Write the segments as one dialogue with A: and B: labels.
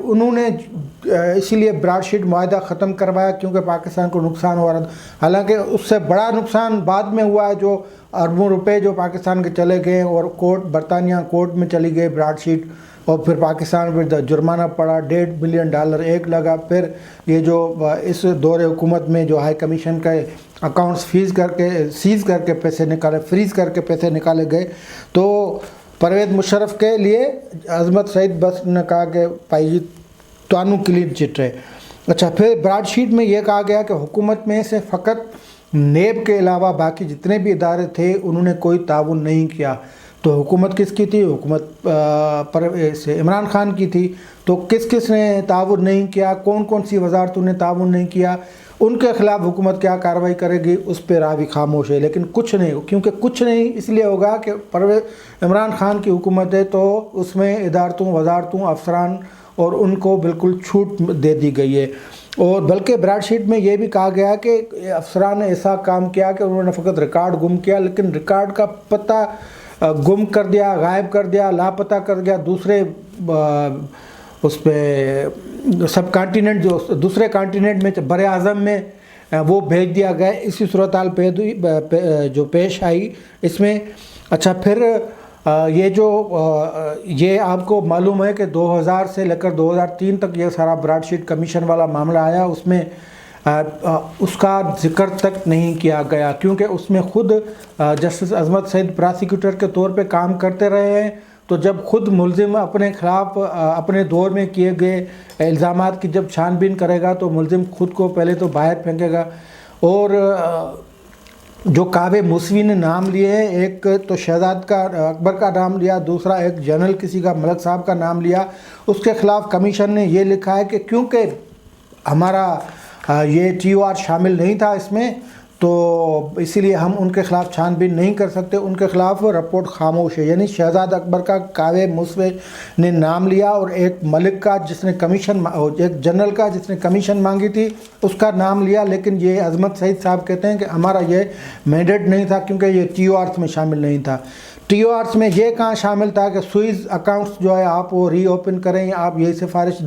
A: انہوں نے اسی لیے براڈ شیٹ معاہدہ ختم کروایا کیونکہ پاکستان کو نقصان ہو رہا تھا، حالانکہ اس سے بڑا نقصان بعد میں ہوا ہے، جو اربوں روپے جو پاکستان کے چلے گئے اور برطانیہ کورٹ میں چلی گئی براڈ شیٹ، اور پھر پاکستان پہ جرمانہ پڑا $1.5 بلین ایک لگا، پھر یہ جو اس دور حکومت میں جو ہائی کمیشن کا اکاؤنٹس سیز کر کے پیسے نکالے، فریز کر کے پیسے نکالے گئے، تو پرویز مشرف کے لیے عظمت سعید بس نے کہا کہ بھائی جی توانو کلین چٹ ہے۔ اچھا، پھر براڈ شیٹ میں یہ کہا گیا کہ حکومت میں سے فقط نیب کے علاوہ باقی جتنے بھی ادارے تھے انہوں نے کوئی تعاون نہیں کیا۔ تو حکومت کس کی تھی؟ حکومت عمران خان کی تھی۔ تو کس کس نے تعاون نہیں کیا، کون کون سی وزارتوں نے تعاون نہیں کیا، ان کے خلاف حکومت کیا کارروائی کرے گی، اس پہ راوی خاموش ہے۔ لیکن کچھ نہیں، کیونکہ کچھ نہیں اس لیے ہوگا کہ عمران خان کی حکومت ہے تو اس میں ادارتوں، وزارتوں، افسران اور ان کو بالکل چھوٹ دے دی گئی ہے۔ اور بلکہ براڈ شیٹ میں یہ بھی کہا گیا کہ افسران نے ایسا کام کیا کہ انہوں نے فقط ریکارڈ گم کیا، لیکن ریکارڈ کا پتہ گم کر دیا، غائب کر دیا، لاپتہ کر دیا، دوسرے اس پہ سب کانٹیننٹ، جو دوسرے کانٹیننٹ میں بر اعظم میں وہ بھیج دیا گیا۔ اسی صورتحال جو پیش آئی اس میں۔ اچھا، پھر یہ آپ کو معلوم ہے کہ 2000 سے لے کر 2003 تک یہ سارا براڈ شیٹ کمیشن والا معاملہ آیا، اس میں اس کا ذکر تک نہیں کیا گیا، کیونکہ اس میں خود جسٹس عظمت سعید پراسیکیوٹر کے طور پہ کام کرتے رہے ہیں۔ تو جب خود ملزم اپنے خلاف اپنے دور میں کیے گئے الزامات کی جب چھان بین کرے گا تو ملزم خود کو پہلے تو باہر پھینکے گا۔ اور جو کعبے موسوی نے نام لیے ہیں، ایک تو شہزاد کا اکبر کا نام لیا، دوسرا ایک جنرل کسی کا ملک صاحب کا نام لیا، اس کے خلاف کمیشن نے یہ لکھا ہے کہ کیونکہ ہمارا یہ TOR شامل نہیں تھا اس میں، تو اسی لیے ہم ان کے خلاف چھان بین نہیں کر سکتے، ان کے خلاف رپورٹ خاموش ہے۔ یعنی شہزاد اکبر کا کعبے موسوی نے نام لیا، اور ایک ملک کا جس نے کمیشن، ایک جنرل کا جس نے کمیشن مانگی تھی اس کا نام لیا، لیکن یہ عظمت سعید صاحب کہتے ہیں کہ ہمارا یہ مینڈیٹ نہیں تھا کیونکہ یہ TORs میں شامل نہیں تھا۔ TORs میں یہ کہاں شامل تھا کہ سوئز اکاؤنٹس جو ہے آپ وہ ری اوپن کریں، آپ یہ سفارش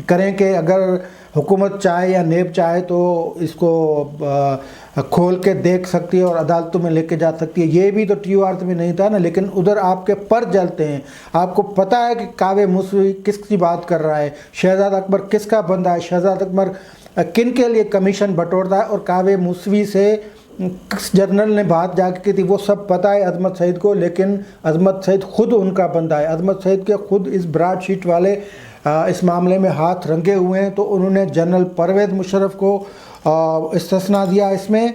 A: کریں کہ اگر حکومت چاہے یا نیب چاہے تو اس کو کھول کے دیکھ سکتی ہے اور عدالتوں میں لے کے جا سکتی ہے۔ یہ بھی تو TORs میں نہیں تھا نا، لیکن ادھر آپ کے پر جلتے ہیں، آپ کو پتہ ہے کہ کعبے موسوی کس کی بات کر رہا ہے، شہزاد اکبر کس کا بندہ ہے، شہزاد اکبر کن کے لیے کمیشن بٹورتا ہے، اور کعبے موسوی سے کس جنرل نے بات جا کی تھی، وہ سب پتہ ہے عظمت سعید کو، لیکن عظمت سعید خود ان کا بندہ ہے۔ عظمت سعید کے خود اس براڈ شیٹ والے اس معاملے میں ہاتھ رنگے ہوئے ہیں، تو انہوں نے جنرل پرویز مشرف کو استثناء دیا اس میں۔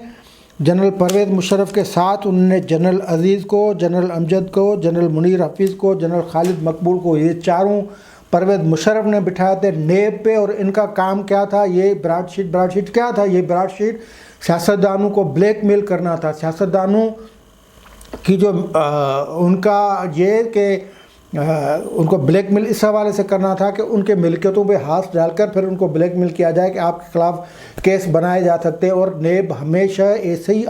A: جنرل پرویز مشرف کے ساتھ انہوں نے جنرل عزیز کو، جنرل امجد کو، جنرل منیر حفیظ کو، جنرل خالد مقبول کو، یہ چاروں پرویز مشرف نے بٹھائے تھے نیب پہ۔ اور ان کا کام کیا تھا؟ یہ براڈ شیٹ کیا تھا؟ یہ براڈ شیٹ سیاستدانوں کو بلیک میل کرنا تھا۔ سیاستدانوں کی جو ان کا یہ کہ ان کو بلیک میل اس حوالے سے کرنا تھا کہ ان کے ملکیتوں پہ ہاتھ ڈال کر پھر ان کو بلیک میل کیا جائے کہ آپ کے خلاف کیس بنائے جا سکتے ہیں۔ اور نیب ہمیشہ ایسے ہی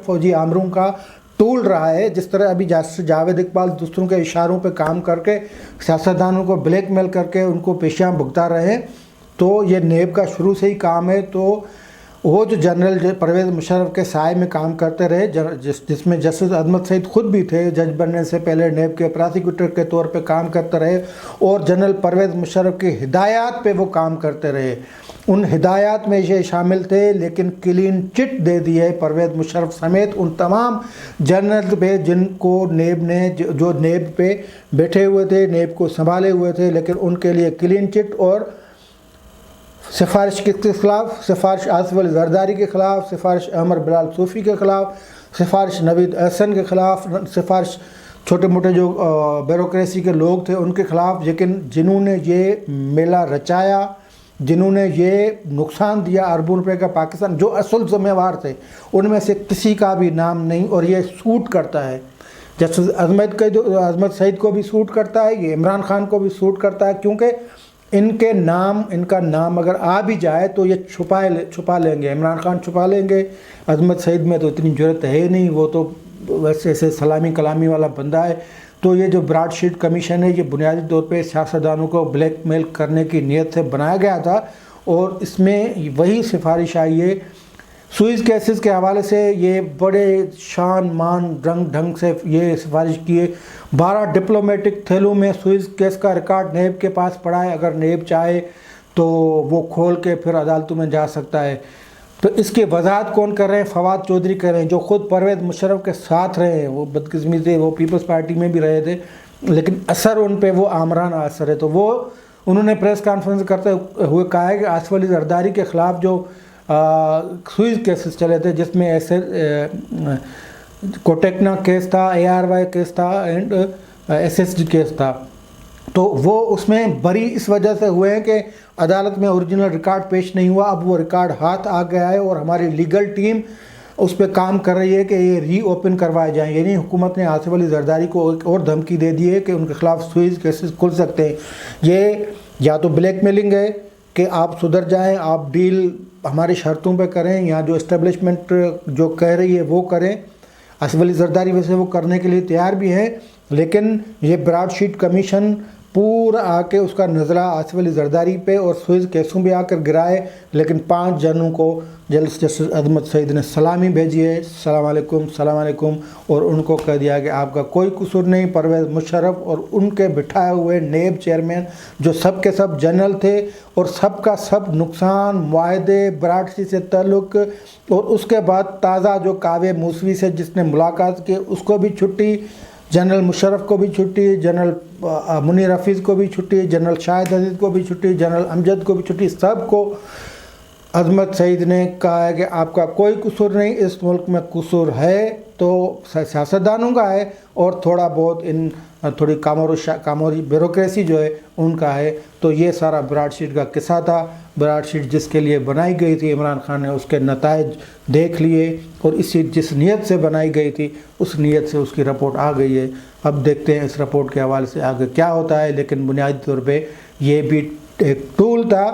A: فوجی آمروں کا ٹول رہا ہے، جس طرح ابھی جاوید اقبال دوسروں کے اشاروں پہ کام کر کے سیاستدانوں کو بلیک میل کر کے ان کو پیشیاں بھگتا رہے، تو یہ نیب کا شروع سے ہی کام ہے۔ تو وہ جو جنرل پرویز مشرف کے سائے میں کام کرتے رہے، جس میں جسٹس عظمت سعید خود بھی تھے، جج بننے سے پہلے نیب کے پراسیکیوٹر کے طور پہ کام کرتے رہے، اور جنرل پرویز مشرف کی ہدایات پہ وہ کام کرتے رہے۔ ان ہدایات میں یہ شامل تھے، لیکن کلین چٹ دے دی ہے پرویز مشرف سمیت ان تمام جنرل پہ جن کو نیب نے، جو نیب پہ بیٹھے ہوئے تھے، نیب کو سنبھالے ہوئے تھے، لیکن ان کے لیے کلین چٹ اور سفارش کس کے خلاف؟ سفارش آصف علی زرداری کے خلاف، سفارش عمر بلال صوفی کے خلاف، سفارش نوید احسن کے خلاف، سفارش چھوٹے موٹے جو بیوروکریسی کے لوگ تھے ان کے خلاف۔ لیکن جنہوں نے یہ میلہ رچایا، جنہوں نے یہ نقصان دیا اربوں روپے کا پاکستان، جو اصل ذمہ وار تھے، ان میں سے کسی کا بھی نام نہیں۔ اور یہ سوٹ کرتا ہے جسٹس عظمت سعید کو بھی سوٹ کرتا ہے، یہ عمران خان کو بھی سوٹ کرتا ہے، کیونکہ ان کا نام اگر آ بھی جائے تو یہ چھپا لیں گے، عمران خان چھپا لیں گے، عظمت سعید میں تو اتنی جرت ہے نہیں، وہ تو ویسے ایسے سلامی کلامی والا بندہ ہے، تو یہ جو براڈ شیٹ کمیشن ہے یہ بنیادی طور پہ سیاستدانوں کو بلیک میل کرنے کی نیت سے بنایا گیا تھا، اور اس میں وہی سفارش آئی ہے سوئز کیسز کے حوالے سے۔ یہ بڑے شان مان رنگ ڈھنگ سے یہ سفارش کی ہے۔ 12 ڈپلومیٹک تھیلوں میں سوئز کیس کا ریکارڈ نیب کے پاس پڑا ہے، اگر نیب چاہے تو وہ کھول کے پھر عدالتوں میں جا سکتا ہے۔ تو اس کی وضاحت کون کر رہے ہیں؟ فواد چودھری کر رہے ہیں، جو خود پرویز مشرف کے ساتھ رہے ہیں۔ وہ بدقسمتی سے وہ پیپلز پارٹی میں بھی رہے تھے، لیکن اثر ان پہ وہ آمرانہ اثر ہے۔ تو وہ انہوں نے پریس کانفرنس کرتے ہوئے کہا ہے کہ آصف علی زرداری کے خلاف جو سوئز کیسز چلے تھے، جس میں ایسے کوٹیکنا کیس تھا، ARY کیس تھا اینڈ SSG کیس تھا، تو وہ اس میں بری اس وجہ سے ہوئے ہیں کہ عدالت میں اوریجنل ریکارڈ پیش نہیں ہوا۔ اب وہ ریکارڈ ہاتھ آ گیا ہے اور ہماری لیگل ٹیم اس پہ کام کر رہی ہے کہ یہ ری اوپن کروائے جائیں۔ یعنی حکومت نے آصف علی زرداری کو ایک اور دھمکی دے دی ہے کہ ان کے خلاف سوئز کیسز کھل سکتے ہیں۔ یہ یا تو بلیک میلنگ ہے کہ آپ سدھر جائیں، آپ ڈیل ہماری شرطوں پہ کریں، یا جو اسٹیبلشمنٹ جو کہہ رہی ہے وہ کریں۔ آصف علی زرداری ویسے وہ کرنے کے لیے تیار بھی ہیں، لیکن یہ براڈ شیٹ کمیشن پورا آ کے اس کا نزلہ آصف علی زرداری پہ اور سوئز کیسوں بھی آ کر گرائے، لیکن 5 جنوں کو جسٹس عظمت سعید نے سلامی بھیجی ہے، السلام علیکم السلام علیکم، اور ان کو کہہ دیا کہ آپ کا کوئی قصور نہیں۔ پرویز مشرف اور ان کے بٹھائے ہوئے نیب چیئرمین جو سب کے سب جنرل تھے، اور سب کا سب نقصان، معاہدے، براڈ شیٹ سے تعلق، اور اس کے بعد تازہ جو کاوے موسوی سے جس نے ملاقات کی اس کو بھی چھٹی، جنرل مشرف کو بھی چھٹی، جنرل منیر حفیظ کو بھی چھٹی، جنرل شاہد عزیز کو بھی چھٹی، جنرل امجد کو بھی چھٹی۔ سب کو عظمت سعید نے کہا ہے کہ آپ کا کوئی قصور نہیں، اس ملک میں قصور ہے تو سیاستدانوں کا ہے، اور تھوڑا بہت ان تھوڑی کاموری بیوروکریسی جو ہے ان کا ہے۔ تو یہ سارا براڈ شیٹ کا قصہ تھا۔ براڈ شیٹ جس کے لیے بنائی گئی تھی، عمران خان نے اس کے نتائج دیکھ لیے، اور جس نیت سے بنائی گئی تھی اس نیت سے اس کی رپورٹ آ گئی ہے۔ اب دیکھتے ہیں اس رپورٹ کے حوالے سے آگے کیا ہوتا ہے، لیکن بنیادی طور پہ یہ بھی ایک ٹول تھا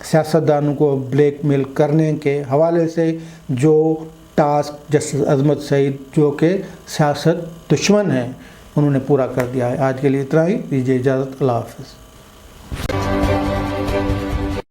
A: سیاستدانوں کو بلیک میل کرنے کے حوالے سے، جو ٹاسک جسٹس عظمت سعید جو کہ سیاست دشمن ہیں انہوں نے پورا کر دیا ہے۔ آج کے لیے اتنا ہی، دیجیے اجازت، اللہ حافظ۔